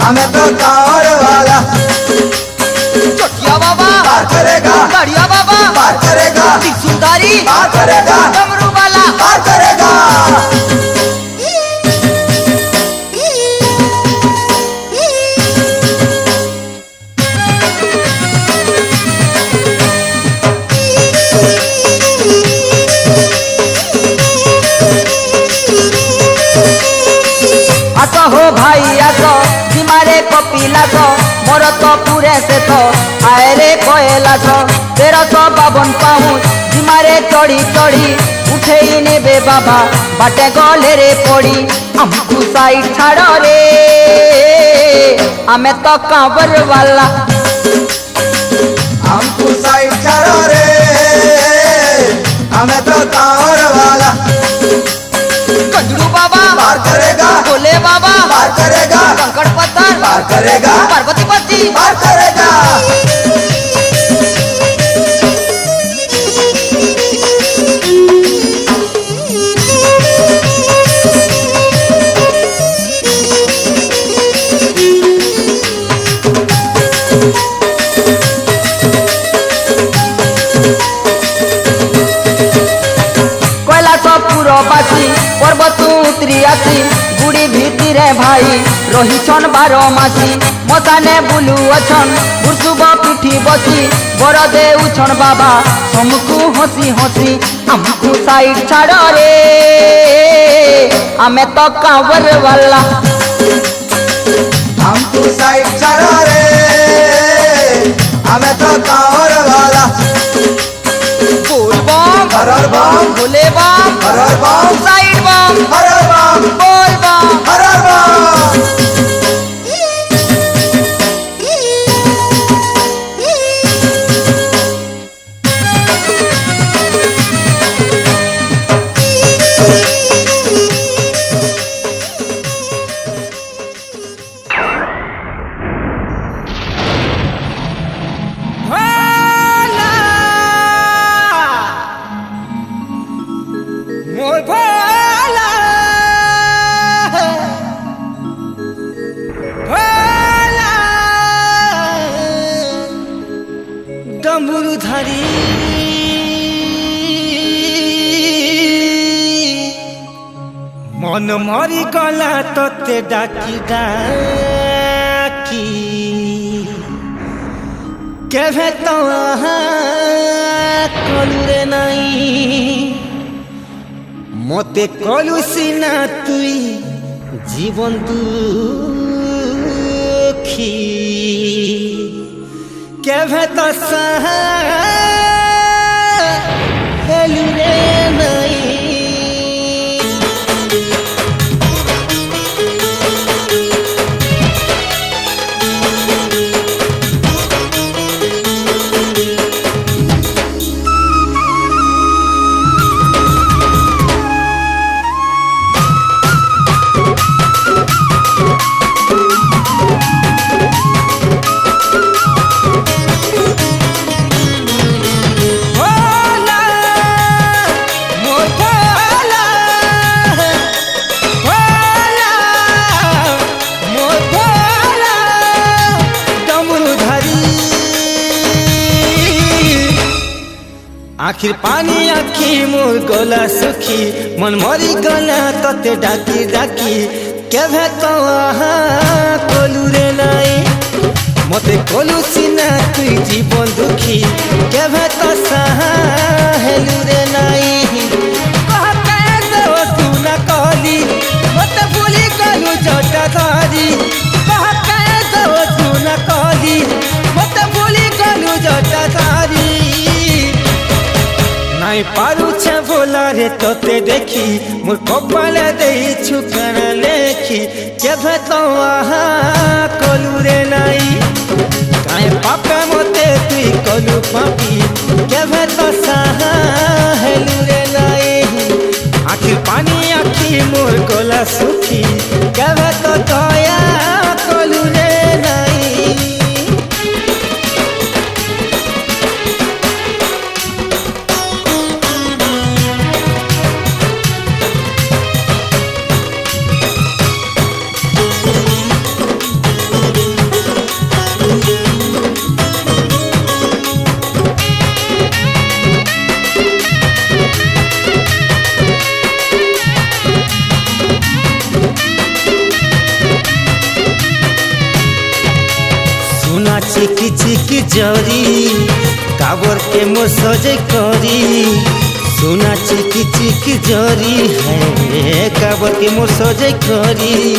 हमें तो कांवर वाला चोटिया बाबा पार करेगा, गाड़िया बाबा पार करेगा, त्रिशूलधारी पार करेगा, डमरू वाला पार करेगा। आस हो भाई आस सीमारे कपिलास मोर तो पूरे से तो आए रे कोयलास 1352 पाउंड सीमारे चढ़ी चढ़ी उठे नेबे बाबा बाटे गले रे पड़ी हमको साइड छाड़ रे हमें तो कांवर वाला हमको साइड छाड़ो रे हमें तो कांवर वाला गंजड़ू बाबा पार करेगा, भोले बाबा पार करेगा, कंकड़ पत्थर पार करेगा, पार्वती पति पार करेगा। बासी पर्वत उतरी आसी गुड़ी भीतरे भाई रहीछन 12 मासी मताने बुलू अछन बुरसुब पिठी बसी बर देउछन बाबा समकु हसी हसी हमको साइड छाड़ रे हमें तो कांवर वाला हमको साइड छाड़ो रे हमें तो कांवर वाला बोल बम हर हर बम, भोले बम हर हर बम, साइड बम हर हर बम, बोल बम हर हर बम। मोर भोला भोला डमरू धारी मन मरी गला तोते डाकी डाकी केभे तो कलू रे नहीं मते कलु सिना तुई जीवन दुखी केभे तो हेलु रे नहीं आखिर पानी आखी मोर गला सुखी मन मरी गला तते डाकी डाकी केभे तो कलू रे नाई मते कलु सिना तुई जीवन दुखी केभे तो हेलु रे नाई कहते देव सुना कहली मते भूली गलु जटा धारी कहते देव सुना कहली मते भूली गलु जटा धारी नाई पारू छे भोला रे तोते देखी मोर कपाल देई छुकन लेखी केभे तो कलू रे नाई काहे पापा मते तुई कलू पापी केभे तो हेलू रे नाई आखिर पानी आखी मोर गला सुखी केभे तो दया कलू रे नाई चिकी जरी काबर के मोर सजे करी सोना चिकी चिकी जरी है काबर के मोर सजे करी